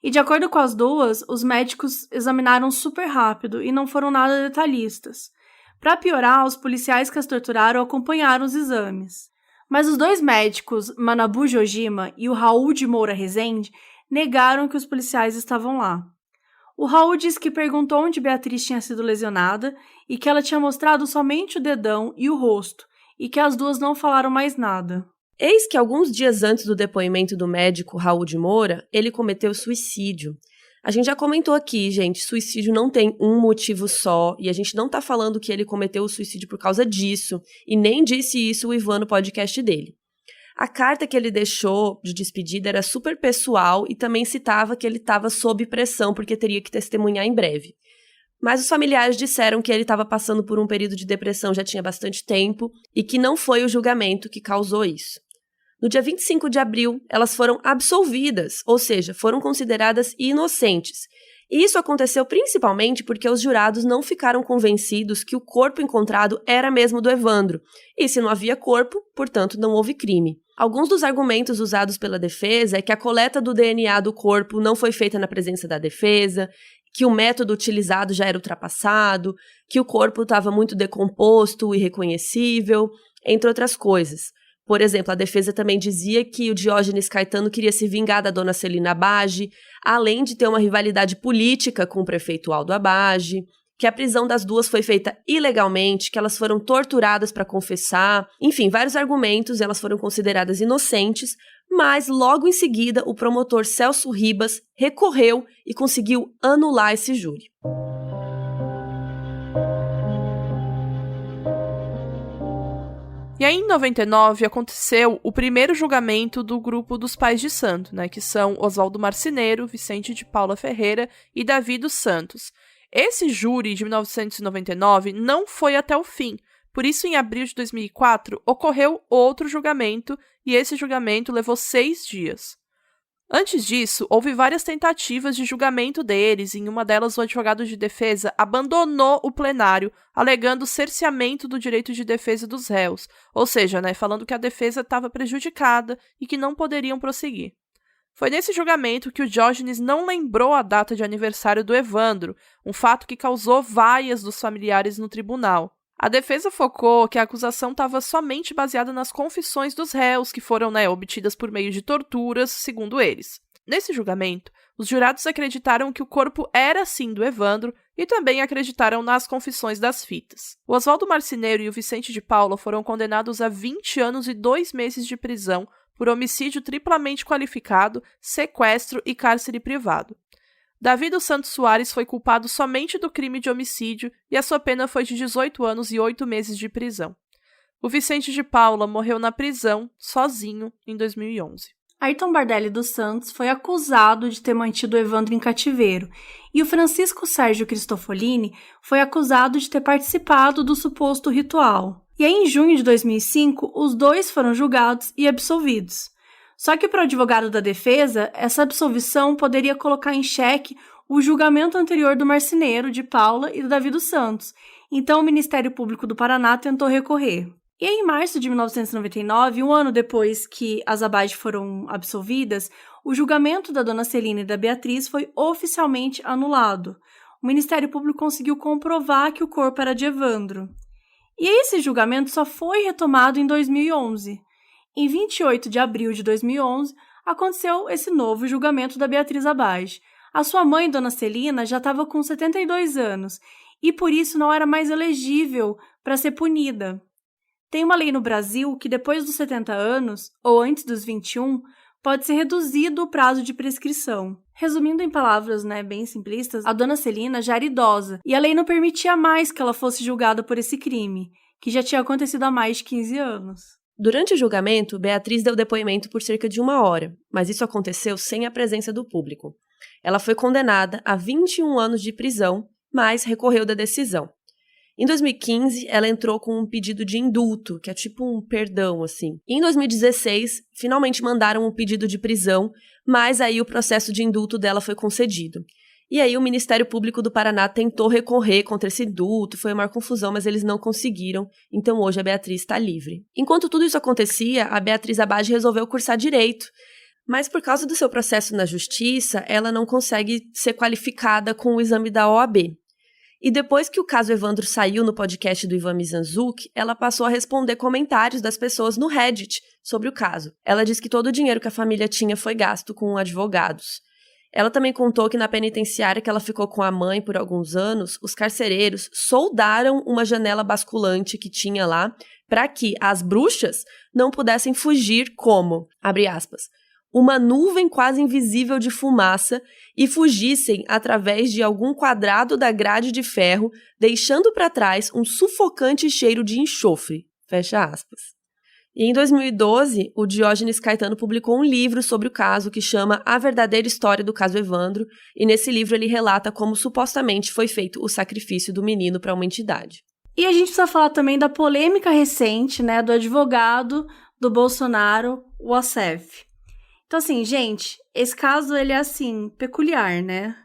E de acordo com as duas, os médicos examinaram super rápido e não foram nada detalhistas. Para piorar, os policiais que as torturaram acompanharam os exames. Mas os dois médicos, Manabu Jojima e o Raul de Moura Rezende, negaram que os policiais estavam lá. O Raul diz que perguntou onde Beatriz tinha sido lesionada e que ela tinha mostrado somente o dedão e o rosto, e que as duas não falaram mais nada. Eis que alguns dias antes do depoimento do médico Raul de Moura, ele cometeu suicídio. A gente já comentou aqui, gente, suicídio não tem um motivo só, e a gente não tá falando que ele cometeu o suicídio por causa disso, e nem disse isso o Ivan no podcast dele. A carta que ele deixou de despedida era super pessoal e também citava que ele estava sob pressão porque teria que testemunhar em breve. Mas os familiares disseram que ele estava passando por um período de depressão já tinha bastante tempo e que não foi o julgamento que causou isso. No dia 25 de abril, elas foram absolvidas, ou seja, foram consideradas inocentes. E isso aconteceu principalmente porque os jurados não ficaram convencidos que o corpo encontrado era mesmo do Evandro. E se não havia corpo, portanto, não houve crime. Alguns dos argumentos usados pela defesa é que a coleta do DNA do corpo não foi feita na presença da defesa, que o método utilizado já era ultrapassado, que o corpo estava muito decomposto e irreconhecível, entre outras coisas. Por exemplo, a defesa também dizia que o Diógenes Caetano queria se vingar da dona Celina Abage, além de ter uma rivalidade política com o prefeito Aldo Abage, que a prisão das duas foi feita ilegalmente, que elas foram torturadas para confessar, enfim, vários argumentos, elas foram consideradas inocentes, mas logo em seguida o promotor Celso Ribas recorreu e conseguiu anular esse júri. E aí, em 99, aconteceu o primeiro julgamento do grupo dos pais de santo, né, que são Oswaldo Marceneiro, Vicente de Paula Ferreira e Davi dos Santos. Esse júri de 1999 não foi até o fim, por isso, em abril de 2004, ocorreu outro julgamento, e esse julgamento levou 6 dias. Antes disso, houve várias tentativas de julgamento deles, e em uma delas o advogado de defesa abandonou o plenário, alegando cerceamento do direito de defesa dos réus, ou seja, falando que a defesa estava prejudicada e que não poderiam prosseguir. Foi nesse julgamento que o Diógenes não lembrou a data de aniversário do Evandro, um fato que causou vaias dos familiares no tribunal. A defesa focou que a acusação estava somente baseada nas confissões dos réus, que foram obtidas por meio de torturas, segundo eles. Nesse julgamento, os jurados acreditaram que o corpo era sim do Evandro e também acreditaram nas confissões das fitas. O Oswaldo Marceneiro e o Vicente de Paula foram condenados a 20 anos e 2 meses de prisão por homicídio triplamente qualificado, sequestro e cárcere privado. Davi dos Santos Soares foi culpado somente do crime de homicídio e a sua pena foi de 18 anos e 8 meses de prisão. O Vicente de Paula morreu na prisão, sozinho, em 2011. Ayrton Bardelli dos Santos foi acusado de ter mantido o Evandro em cativeiro, e o Francisco Sérgio Cristofolini foi acusado de ter participado do suposto ritual. E aí, em junho de 2005, os dois foram julgados e absolvidos. Só que para o advogado da defesa, essa absolvição poderia colocar em xeque o julgamento anterior do Marceneiro, de Paula e do Davi dos Santos. Então o Ministério Público do Paraná tentou recorrer. E aí, em março de 1999, um ano depois que as Abage foram absolvidas, o julgamento da dona Celina e da Beatriz foi oficialmente anulado. O Ministério Público conseguiu comprovar que o corpo era de Evandro. E esse julgamento só foi retomado em 2011. Em 28 de abril de 2011, aconteceu esse novo julgamento da Beatriz Abage. A sua mãe, dona Celina, já estava com 72 anos e por isso não era mais elegível para ser punida. Tem uma lei no Brasil que depois dos 70 anos, ou antes dos 21, pode ser reduzido o prazo de prescrição. Resumindo em palavras bem simplistas, a dona Celina já era idosa e a lei não permitia mais que ela fosse julgada por esse crime, que já tinha acontecido há mais de 15 anos. Durante o julgamento, Beatriz deu depoimento por cerca de 1 hora, mas isso aconteceu sem a presença do público. Ela foi condenada a 21 anos de prisão, mas recorreu da decisão. Em 2015, ela entrou com um pedido de indulto, que é tipo um perdão, assim. Em 2016, finalmente mandaram um pedido de prisão, mas aí o processo de indulto dela foi concedido. E aí o Ministério Público do Paraná tentou recorrer contra esse indulto, foi uma confusão, mas eles não conseguiram, então hoje a Beatriz está livre. Enquanto tudo isso acontecia, a Beatriz Abage resolveu cursar Direito, mas por causa do seu processo na Justiça, ela não consegue ser qualificada com o exame da OAB. E depois que o caso Evandro saiu no podcast do Ivan Mizanzuki, ela passou a responder comentários das pessoas no Reddit sobre o caso. Ela diz que todo o dinheiro que a família tinha foi gasto com advogados. Ela também contou que na penitenciária que ela ficou com a mãe por alguns anos, os carcereiros soldaram uma janela basculante que tinha lá para que as bruxas não pudessem fugir como, abre aspas, uma nuvem quase invisível de fumaça e fugissem através de algum quadrado da grade de ferro, deixando para trás um sufocante cheiro de enxofre, fecha aspas. E em 2012, o Diógenes Caetano publicou um livro sobre o caso que chama A Verdadeira História do Caso Evandro, e nesse livro ele relata como supostamente foi feito o sacrifício do menino para uma entidade. E a gente precisa falar também da polêmica recente, né, do advogado do Bolsonaro, o Assef. Então, assim, gente, esse caso, ele é, assim, peculiar, né?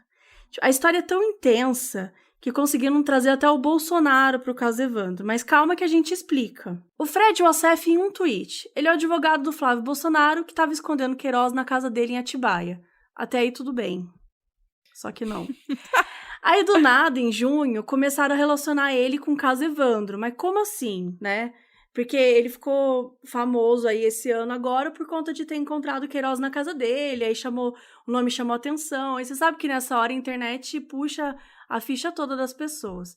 A história é tão intensa que conseguiram trazer até o Bolsonaro para o caso Evandro. Mas calma que a gente explica. O Fred Wassef, em um tweet, ele é o advogado do Flávio Bolsonaro que estava escondendo Queiroz na casa dele em Atibaia. Até aí tudo bem. Só que não. Aí, do nada, em junho, começaram a relacionar ele com o caso Evandro. Mas como assim, né? Porque ele ficou famoso aí esse ano agora por conta de ter encontrado Queiroz na casa dele, aí o nome chamou atenção. Aí você sabe que nessa hora a internet puxa a ficha toda das pessoas.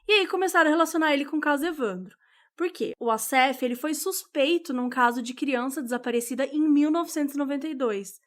E aí começaram a relacionar ele com o caso Evandro. Por quê? O Assef, ele foi suspeito num caso de criança desaparecida em 1992.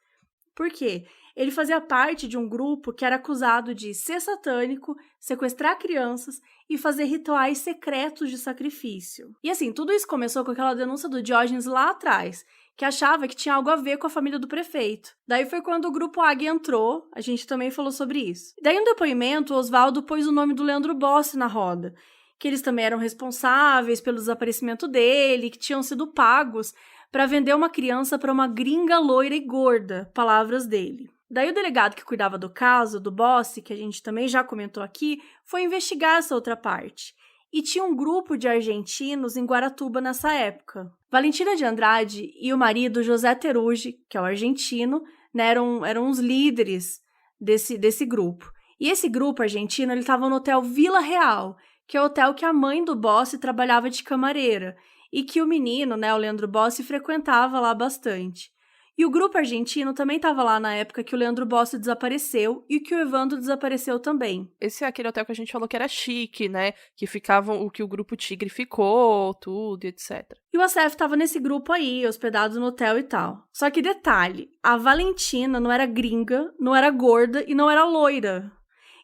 Por quê? Ele fazia parte de um grupo que era acusado de ser satânico, sequestrar crianças e fazer rituais secretos de sacrifício. E assim, tudo isso começou com aquela denúncia do Diógenes lá atrás, que achava que tinha algo a ver com a família do prefeito. Daí foi quando o Grupo Águia entrou, a gente também falou sobre isso. Daí no depoimento, o Oswaldo pôs o nome do Leandro Bossi na roda, que eles também eram responsáveis pelo desaparecimento dele, que tinham sido pagos para vender uma criança para uma gringa loira e gorda, palavras dele. Daí o delegado que cuidava do caso, do Bossi, que a gente também já comentou aqui, foi investigar essa outra parte. E tinha um grupo de argentinos em Guaratuba nessa época. Valentina de Andrade e o marido José Teruggi, que é o argentino, né, eram os líderes desse grupo. E esse grupo argentino estava no hotel Vila Real, que é o hotel que a mãe do Bossi trabalhava de camareira, e que o menino, né, o Leandro Bossi, frequentava lá bastante. E o grupo argentino também estava lá na época que o Leandro Bossi desapareceu e que o Evandro desapareceu também. Esse é aquele hotel que a gente falou que era chique, né? Que ficavam o que o grupo Tigre ficou, tudo, etc. E o Assef estava nesse grupo aí, hospedado no hotel e tal. Só que detalhe, a Valentina não era gringa, não era gorda e não era loira.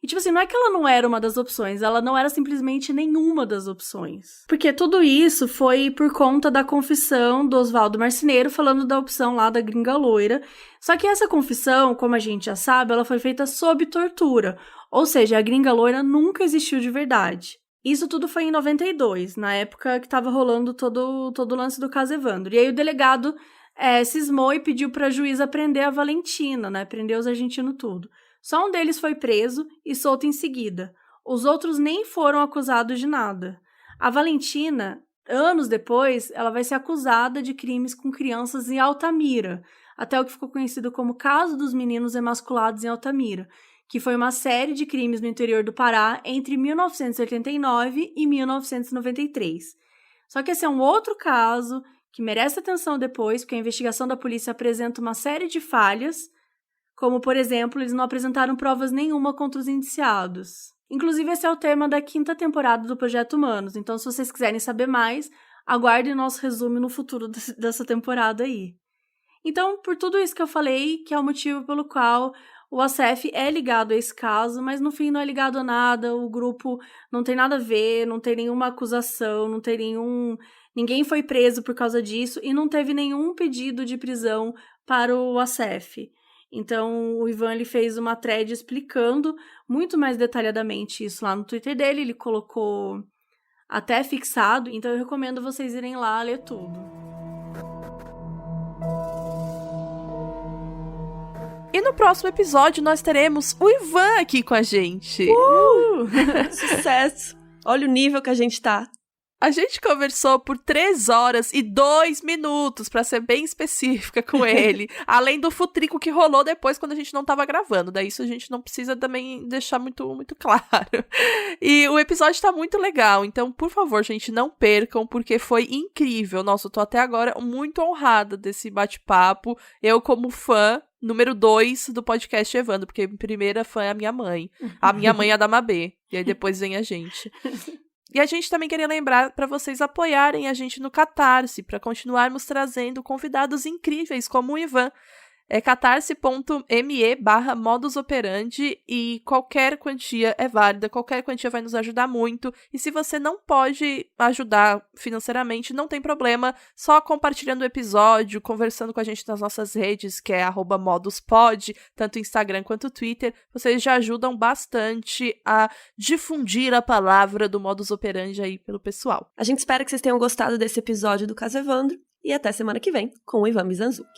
E, tipo assim, não é que ela não era uma das opções, ela não era simplesmente nenhuma das opções. Porque tudo isso foi por conta da confissão do Oswaldo Marceneiro, falando da opção lá da gringa loira. Só que essa confissão, como a gente já sabe, ela foi feita sob tortura. Ou seja, a gringa loira nunca existiu de verdade. Isso tudo foi em 92, na época que estava rolando todo o lance do caso Evandro. E aí o delegado cismou e pediu para a juíza prender a Valentina, né? Prender os argentinos tudo. Só um deles foi preso e solto em seguida. Os outros nem foram acusados de nada. A Valentina, anos depois, ela vai ser acusada de crimes com crianças em Altamira, até o que ficou conhecido como Caso dos Meninos Emasculados em Altamira, que foi uma série de crimes no interior do Pará entre 1989 e 1993. Só que esse é um outro caso que merece atenção depois, porque a investigação da polícia apresenta uma série de falhas, como, por exemplo, eles não apresentaram provas nenhuma contra os indiciados. Inclusive, esse é o tema da 5ª temporada do Projeto Humanos, então se vocês quiserem saber mais, aguardem nosso resumo no futuro dessa temporada aí. Então, por tudo isso que eu falei, que é o motivo pelo qual o Assef é ligado a esse caso, mas no fim não é ligado a nada, o grupo não tem nada a ver, não tem nenhuma acusação, não tem ninguém foi preso por causa disso e não teve nenhum pedido de prisão para o Assef. Então, o Ivan ele fez uma thread explicando muito mais detalhadamente isso lá no Twitter dele, ele colocou até fixado, então eu recomendo vocês irem lá ler tudo. E no próximo episódio nós teremos o Ivan aqui com a gente. Sucesso! Olha o nível que a gente tá. A gente conversou por 3 horas e 2 minutos, pra ser bem específica com ele. Além do futrico que rolou depois quando a gente não tava gravando. Daí isso a gente não precisa também deixar muito, muito claro. E o episódio tá muito legal. Então, por favor, gente, não percam, porque foi incrível. Nossa, eu tô até agora muito honrada desse bate-papo. Eu, como fã número 2 do podcast Evandro, porque a primeira fã é a minha mãe. A minha mãe é a da Mabê. E aí depois vem a gente. E a gente também queria lembrar para vocês apoiarem a gente no Catarse, para continuarmos trazendo convidados incríveis como o Ivan. É catarse.me/modusoperandi e qualquer quantia é válida, qualquer quantia vai nos ajudar muito. E se você não pode ajudar financeiramente, não tem problema, só compartilhando o episódio, conversando com a gente nas nossas redes, que é @moduspod, tanto Instagram quanto Twitter, vocês já ajudam bastante a difundir a palavra do Modus Operandi aí pelo pessoal. A gente espera que vocês tenham gostado desse episódio do Caso Evandro e até semana que vem com o Ivan Mizanzuki.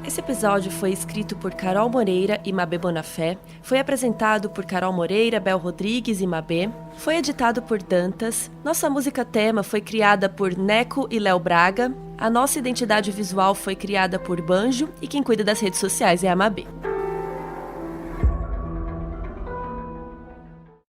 Esse episódio foi escrito por Carol Moreira e Mabê Bonafé, foi apresentado por Carol Moreira, Bel Rodrigues e Mabê, foi editado por Dantas, nossa música tema foi criada por Neco e Léo Braga, a nossa identidade visual foi criada por Banjo e quem cuida das redes sociais é a Mabê.